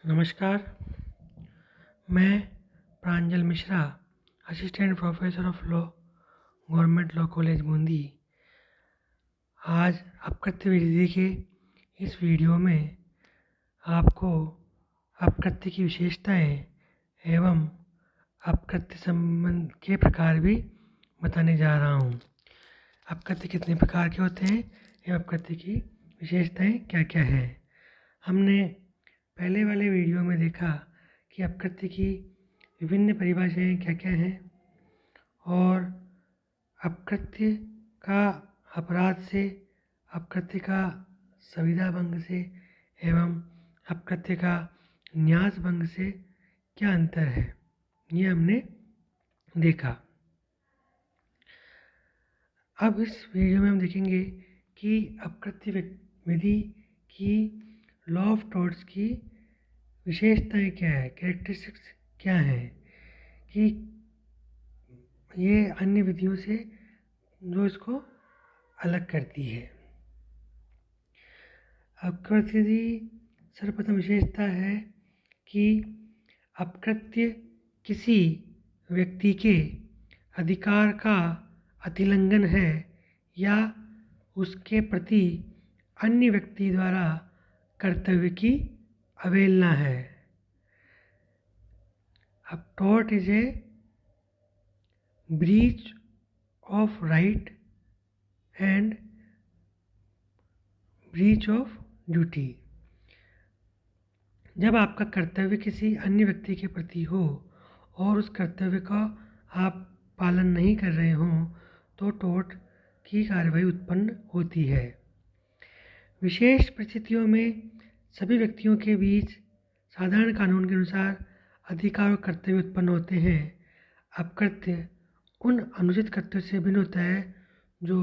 नमस्कार। मैं Pranjal Mishra, assistant professor of law, government law college Bundi, आज अपकृत्य विधि के इस वीडियो में आपको अपकृत्य की विशेषताएं एवं अपकृत्य संबंध के प्रकार भी बताने जा रहा हूँ। अपकृत्य कितने प्रकार के होते हैं एवं अपकृत्य की विशेषताएं क्या क्या है। हमने पहले वाले वीडियो में देखा कि अपकृत्य की विभिन्न परिभाषाएं क्या क्या हैं और अपकृत्य का अपराध से, अपकृत्य का संविदा भंग से एवं अपकृत्य का न्यास भंग से क्या अंतर है, ये हमने देखा। अब इस वीडियो में हम देखेंगे कि अपकृत्य विधि की लॉ ऑफ टॉर्ट्स की विशेषताएं क्या है, कैरेक्टरिस्टिक्स क्या है, कि ये अन्य विधियों से जो इसको अलग करती है। अपकृत्य विधि सर्वप्रथम विशेषता है कि अपकृत्य किसी व्यक्ति के अधिकार का अतिलंघन है या उसके प्रति अन्य व्यक्ति द्वारा कर्तव्य की अवहेलना है। अब tort is a breach of right and breach of duty. जब आपका कर्तव्य किसी अन्य व्यक्ति के प्रति हो और उस कर्तव्य का आप पालन नहीं कर रहे हों तो टॉर्ट की कार्रवाई उत्पन्न होती है। विशेष परिस्थितियों में सभी व्यक्तियों के बीच साधारण कानून के अनुसार अधिकार और कर्तव्य उत्पन्न होते हैं। अपकृत्य उन अनुचित कृत्यों से भिन्न होता है जो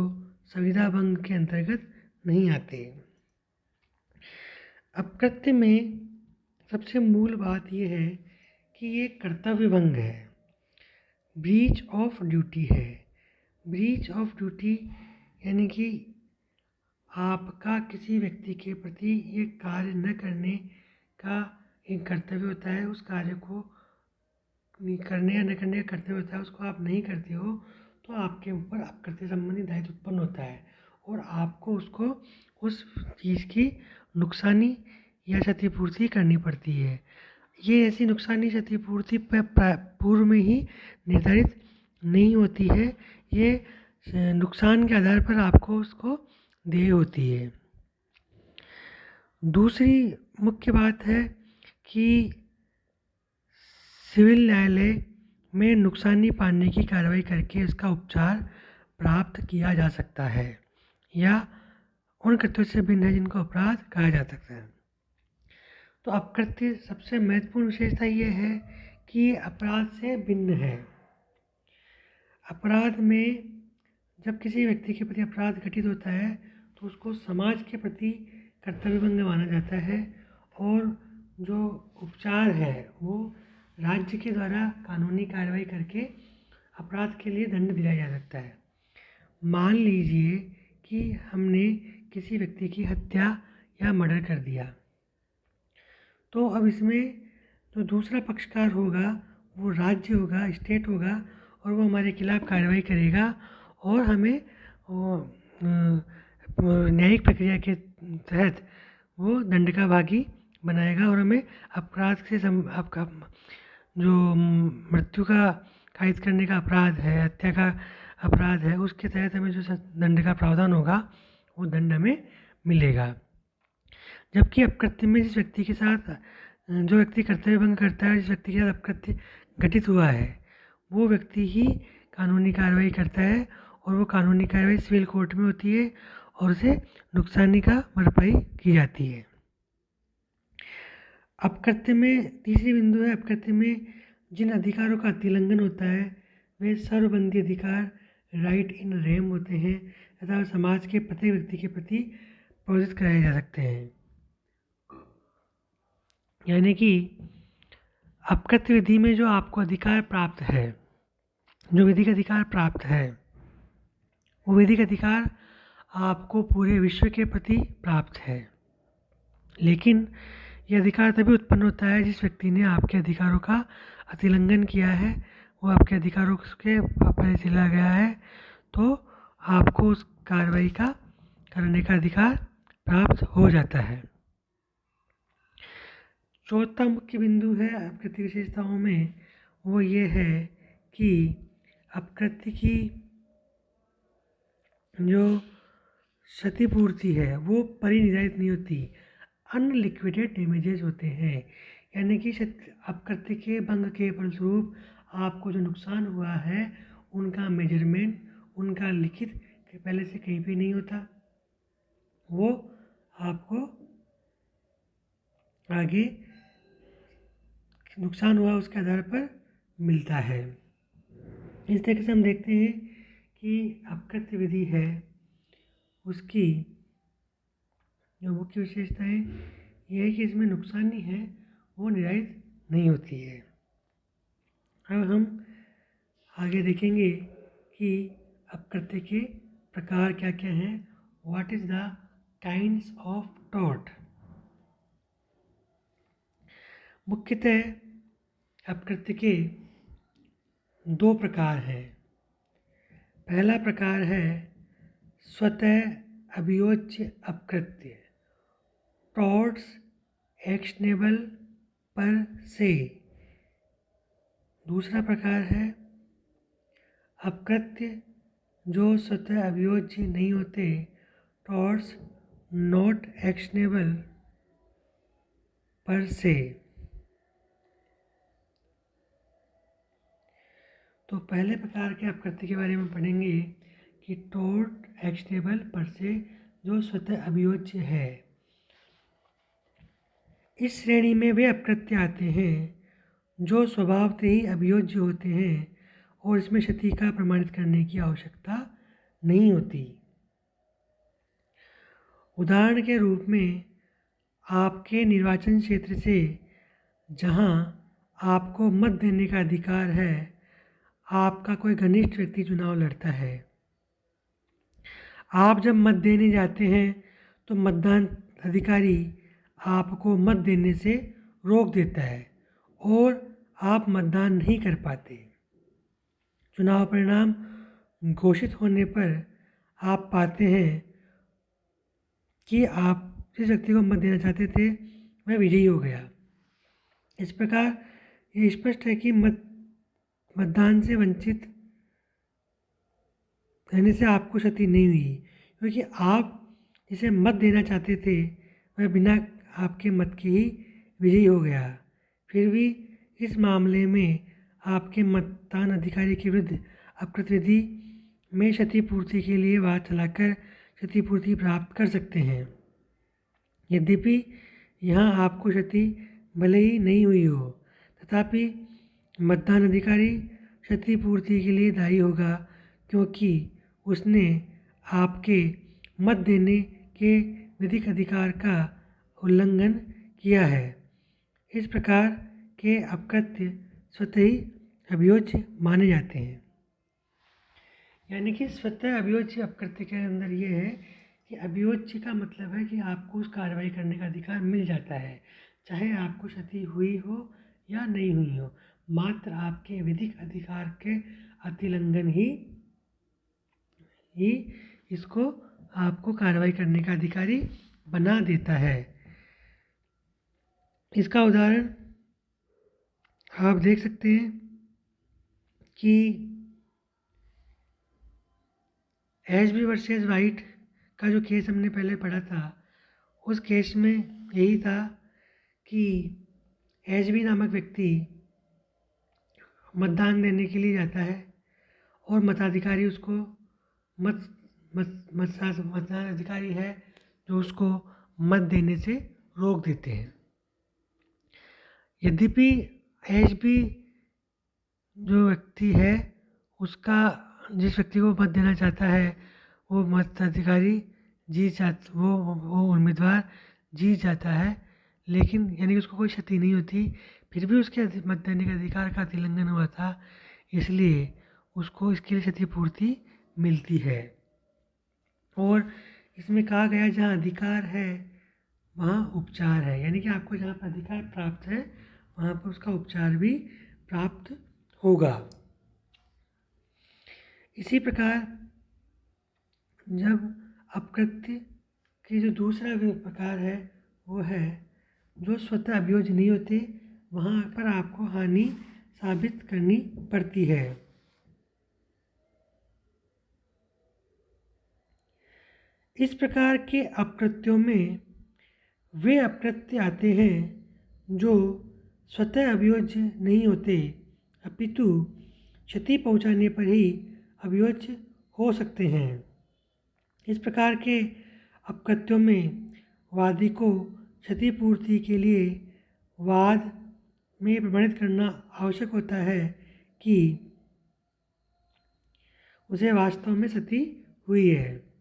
संविदा भंग के अंतर्गत नहीं आते। अपकृत्य में सबसे मूल बात यह है कि ये कर्तव्य भंग है, ब्रीच ऑफ ड्यूटी है। ब्रीच ऑफ ड्यूटी यानी कि आपका किसी व्यक्ति के प्रति ये कार्य न करने का एक कर्तव्य होता है, उस कार्य को करने या न करने का कर्तव्य होता है, उसको आप नहीं करते हो तो आपके ऊपर अपकृत्य संबंधी दायित्व उत्पन्न होता है और आपको उसको उस चीज़ की नुकसानी या क्षतिपूर्ति करनी पड़ती है। ये ऐसी नुकसानी क्षतिपूर्ति पूर्व में ही निर्धारित नहीं होती है, ये नुकसान के आधार पर आपको उसको देय होती है। दूसरी मुख्य बात है कि सिविल न्यायालय में नुकसानी पाने की कार्रवाई करके इसका उपचार प्राप्त किया जा सकता है या उन कृत्यों से भिन्न है जिनको अपराध कहा जा सकता है। तो अपकृत्य सबसे महत्वपूर्ण विशेषता ये है कि अपराध से भिन्न है। अपराध में जब किसी व्यक्ति के प्रति अपराध घटित होता है तो उसको समाज के प्रति कर्तव्य भंग माना जाता है और जो उपचार है वो राज्य के द्वारा कानूनी कार्रवाई करके अपराध के लिए दंड दिया जा सकता है। मान लीजिए कि हमने किसी व्यक्ति की हत्या या मर्डर कर दिया, तो अब इसमें जो दूसरा पक्षकार होगा वो राज्य होगा, स्टेट होगा और वो हमारे खिलाफ कार्रवाई करेगा और हमें न्यायिक प्रक्रिया के तहत वो दंड का भागी बनाएगा और हमें अपराध से आपका जो मृत्यु का कायद करने का अपराध है, हत्या का अपराध है, उसके तहत हमें जो दंड का प्रावधान होगा वो दंड हमें मिलेगा। जबकि अपकृत्य में जिस व्यक्ति के साथ जो व्यक्ति कर्तव्य भंग करता है, जिस व्यक्ति के साथ अपकृत्य घटित हुआ है वो व्यक्ति ही कानूनी कार्रवाई करता है और वो कानूनी कार्रवाई सिविल कोर्ट में होती है और उसे नुकसानी का भरपाई की जाती है। अपकृत्य में तीसरी बिंदु है, अपकृत्य में जिन अधिकारों का अतिलंघन होता है वे सर्वबंधी अधिकार, राइट इन रेम होते हैं तथा समाज के प्रत्येक व्यक्ति के प्रति प्रोजित कराए जा सकते हैं। यानी कि अपकृत्य विधि में जो आपको अधिकार प्राप्त है, जो विधिक अधिकार प्राप्त है, वो विधिक अधिकार आपको पूरे विश्व के प्रति प्राप्त है, लेकिन ये अधिकार तभी उत्पन्न होता है जिस व्यक्ति ने आपके अधिकारों का अतिलंघन किया है, वो आपके अधिकारों के परे चला गया है, तो आपको उस कार्रवाई का करने का अधिकार प्राप्त हो जाता है। चौथा मुख्य बिंदु है अपकृत्य विशेषताओं में, वो ये है कि अपकृत्य की जो क्षतिपूर्ति है वो परिनिर्धारित नहीं होती, अनलिक्विडेड डैमेजेस होते हैं। यानी कि अपकृत्य के भंग के फलस्वरूप आपको जो नुकसान हुआ है उनका मेजरमेंट, उनका लिखित पहले से कहीं भी नहीं होता, वो आपको आगे नुकसान हुआ उसके आधार पर मिलता है। इस तरीके से हम देखते हैं कि अपकृत्य विधि है उसकी जो मुख्य विशेषताएं ये है कि इसमें नुकसान ही है वो निर्धारित नहीं होती है। अब हम आगे देखेंगे कि अपकृत्य के प्रकार क्या क्या हैं। What is the kinds of tort. मुख्यतः अपकृत्य के दो प्रकार हैं। पहला प्रकार है स्वतः अभियोज्य अपकृत्य, टॉर्ट्स एक्शनेबल पर से। दूसरा प्रकार है अपकृत्य जो स्वतः अभियोज्य नहीं होते, टॉर्ट्स नॉट एक्शनेबल पर से। तो पहले प्रकार के अपकृत्य के बारे में पढ़ेंगे कि टॉर्ट एक्शनेबल पर से जो स्वतः अभियोज्य है। इस श्रेणी में वे अपकृत्य आते हैं जो स्वभावतः ही अभियोज्य होते हैं और इसमें क्षति का प्रमाणित करने की आवश्यकता नहीं होती। उदाहरण के रूप में आपके निर्वाचन क्षेत्र से जहां आपको मत देने का अधिकार है, आपका कोई घनिष्ठ व्यक्ति चुनाव लड़ता है। आप जब मत देने जाते हैं तो मतदान अधिकारी आपको मत देने से रोक देता है और आप मतदान नहीं कर पाते। चुनाव परिणाम घोषित होने पर आप पाते हैं कि आप जिस व्यक्ति को मत देना चाहते थे वह विजयी हो गया। इस प्रकार ये स्पष्ट है कि मतदान से वंचित रहने से आपको क्षति नहीं हुई, क्योंकि आप जिसे मत देना चाहते थे वह बिना आपके मत के ही विजयी हो गया। फिर भी इस मामले में आपके मतदान अधिकारी के विरुद्ध अपकृत्य विधि में क्षतिपूर्ति के लिए वाद चलाकर क्षतिपूर्ति प्राप्त कर सकते हैं। यद्यपि यहाँ आपको क्षति भले ही नहीं हुई हो, तथापि मतदान अधिकारी क्षतिपूर्ति के लिए दायी होगा क्योंकि उसने आपके मत देने के विधिक अधिकार का उल्लंघन किया है। इस प्रकार के अपकृत्य स्वतः ही अभियोज्य माने जाते हैं। यानी कि स्वतः अभियोज्य अपकृत्य के अंदर ये है कि अभियोज्य का मतलब है कि आपको उस कार्रवाई करने का अधिकार मिल जाता है, चाहे आपको क्षति हुई हो या नहीं हुई हो, मात्र आपके विधिक अधिकार के अतिलंघन ही इसको आपको कार्रवाई करने का अधिकारी बना देता है। इसका उदाहरण आप देख सकते हैं कि एशबी वर्सेस वाइट का जो केस हमने पहले पढ़ा था, उस केस में यही था कि एशबी नामक व्यक्ति मतदान देने के लिए जाता है और मताधिकारी उसको मतदान अधिकारी है जो उसको मत देने से रोक देते हैं। यद्यपि एशबी जो व्यक्ति है उसका जिस व्यक्ति को मत देना चाहता है वो मताधिकारी वो उम्मीदवार जीत जाता है, लेकिन यानी कि उसको कोई क्षति नहीं होती, फिर भी उसके मत देने के अधिकार का उल्लंघन हुआ था, इसलिए उसको इसके लिए क्षतिपूर्ति मिलती है। और इसमें कहा गया जहाँ अधिकार है वहाँ उपचार है, यानी कि आपको जहाँ पर अधिकार प्राप्त है वहाँ पर उसका उपचार भी प्राप्त होगा। इसी प्रकार जब अपकृत्य की जो दूसरा प्रकार है वो है जो स्वतः अभियोज्य नहीं होते, वहाँ पर आपको हानि साबित करनी पड़ती है। इस प्रकार के अपकृत्यों में वे अपकृत्य आते हैं जो स्वतः अभियोज्य नहीं होते, अपितु क्षति पहुँचाने पर ही अभियोज्य हो सकते हैं। इस प्रकार के अपकृत्यों में वादी को क्षतिपूर्ति के लिए वाद में प्रमाणित करना आवश्यक होता है कि उसे वास्तव में क्षति हुई है।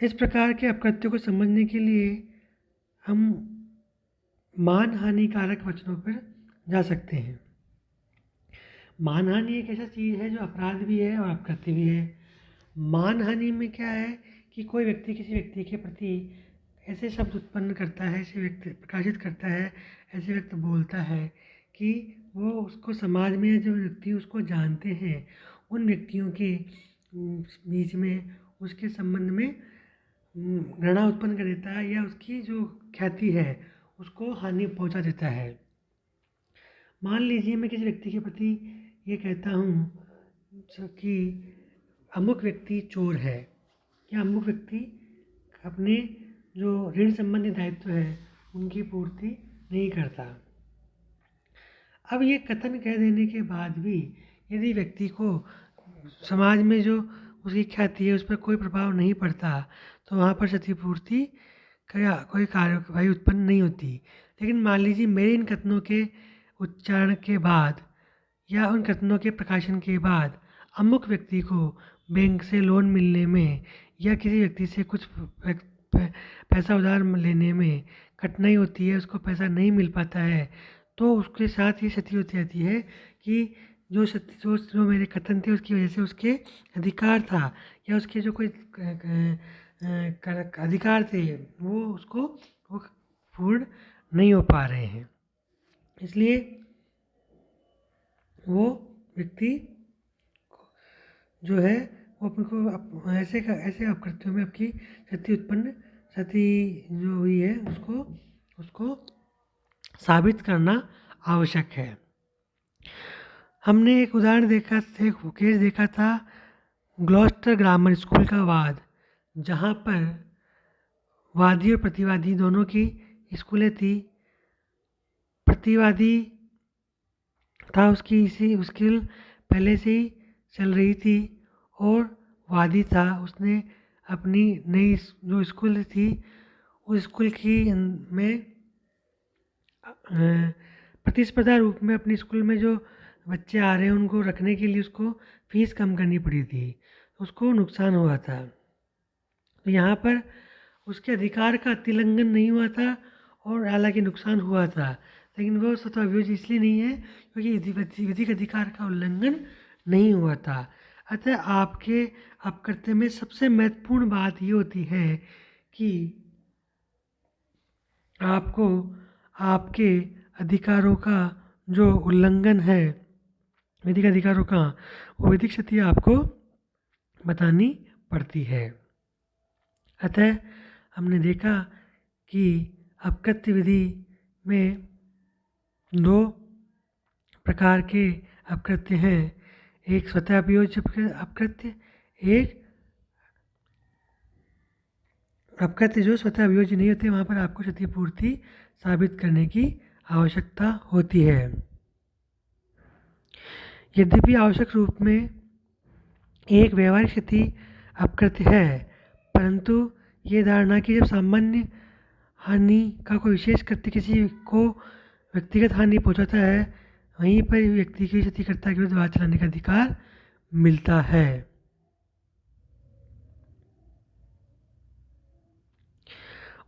इस प्रकार के अपकृत्यों को समझने के लिए हम मानहानिकारक वचनों पर जा सकते हैं। मानहानि एक ऐसा चीज़ है जो अपराध भी है और अपकृत्य भी है। मानहानि में क्या है कि कोई व्यक्ति किसी व्यक्ति के प्रति ऐसे शब्द उत्पन्न करता है, ऐसे व्यक्ति प्रकाशित करता है, ऐसे व्यक्ति बोलता है कि वो उसको समाज में जो व्यक्ति उसको जानते हैं उन व्यक्तियों के बीच में उसके संबंध में घृणा उत्पन्न कर देता है या उसकी जो ख्याति है उसको हानि पहुंचा देता है। मान लीजिए मैं किसी व्यक्ति के प्रति ये कहता हूँ कि अमुक व्यक्ति चोर है या अमुक व्यक्ति अपने जो ऋण संबंधी दायित्व है उनकी पूर्ति नहीं करता। अब ये कथन कह देने के बाद भी यदि व्यक्ति को समाज में जो उसकी ख्याति है उस पर कोई प्रभाव नहीं पड़ता तो वहाँ पर क्षतिपूर्ति का कोई कार्यवाही उत्पन्न नहीं होती। लेकिन मान लीजिए मेरे इन कथनों के उच्चारण के बाद या उन कथनों के प्रकाशन के बाद अमुक व्यक्ति को बैंक से लोन मिलने में या किसी व्यक्ति से कुछ पैसा उधार लेने में कठिनाई होती है, उसको पैसा नहीं मिल पाता है, तो उसके साथ ही क्षति होती जाती है कि जो मेरे कथन थे उसकी वजह से उसके अधिकार था या उसके जो कोई अधिकार थे वो पूर्ण नहीं हो पा रहे हैं। इसलिए वो व्यक्ति जो है वो अपने को ऐसे अपकृत्यों में आपकी क्षति जो हुई है उसको साबित करना आवश्यक है। हमने एक केस देखा था ग्लॉस्टर ग्रामर स्कूल का वाद, जहाँ पर वादी और प्रतिवादी दोनों की स्कूलें थी। प्रतिवादी था उसकी स्किल पहले से ही चल रही थी और वादी था उसने अपनी नई जो स्कूल थी उस स्कूल की में प्रतिस्पर्धा रूप में अपनी स्कूल में जो बच्चे आ रहे हैं उनको रखने के लिए उसको फीस कम करनी पड़ी थी, उसको नुकसान हुआ था। तो यहाँ पर उसके अधिकार का अतिलंघन नहीं हुआ था और हालांकि नुकसान हुआ था, लेकिन वो स्वतः अभियोज्य इसलिए नहीं है क्योंकि विधिक अधिकार का उल्लंघन नहीं हुआ था। अतः आपके अपकृत्य में सबसे महत्वपूर्ण बात ये होती है कि आपको आपके अधिकारों का जो उल्लंघन है विधिक अधिकारों का, वो विधिक क्षति आपको बतानी पड़ती है। अतः हमने देखा कि अपकृत्य विधि में 2 प्रकार के अपकृत्य हैं, एक स्वतः अभियोज्य अपकृत्य, एक अपकृत्य जो स्वतः अभियोज्य नहीं होते, वहाँ पर आपको क्षतिपूर्ति साबित करने की आवश्यकता होती है। यद्यपि आवश्यक रूप में एक व्यवहारिक क्षति अपकृत्य है, परंतु ये धारणा कि जब सामान्य हानि का कोई विशेष कृत्य किसी को व्यक्तिगत हानि पहुंचाता है वहीं पर व्यक्ति की क्षतिकर्ता के विरुद्ध वाद चलाने का अधिकार मिलता है।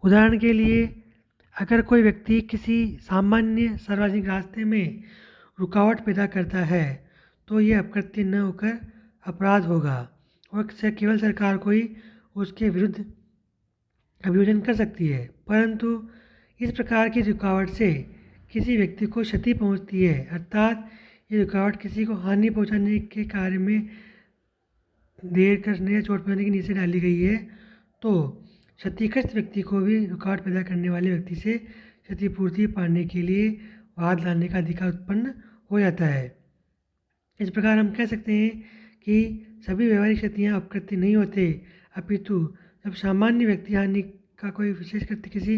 उदाहरण के लिए अगर कोई व्यक्ति किसी सामान्य सार्वजनिक रास्ते में रुकावट पैदा करता है तो ये अपकृत्य न होकर अपराध होगा और केवल सरकार को ही उसके विरुद्ध अभियोजन कर सकती है। परंतु इस प्रकार की रुकावट से किसी व्यक्ति को क्षति पहुंचती है, अर्थात ये रुकावट किसी को हानि पहुंचाने के कार्य में देर करने या चोट पहुंचाने के नीचे डाली गई है, तो क्षतिग्रस्त व्यक्ति को भी रुकावट पैदा करने वाले व्यक्ति से क्षतिपूर्ति पाने के लिए वाद लाने का अधिकार उत्पन्न हो जाता है। इस प्रकार हम कह सकते हैं कि सभी व्यवहारिक क्षतियाँ अपकृत्य नहीं होते, अपितु जब सामान्य व्यक्ति हानि का कोई विशेष कृत्य किसी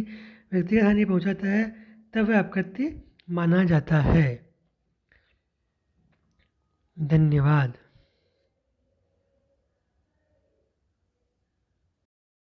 व्यक्तिगत हानि पहुंचाता है तब वह अपकृत्य माना जाता है। धन्यवाद।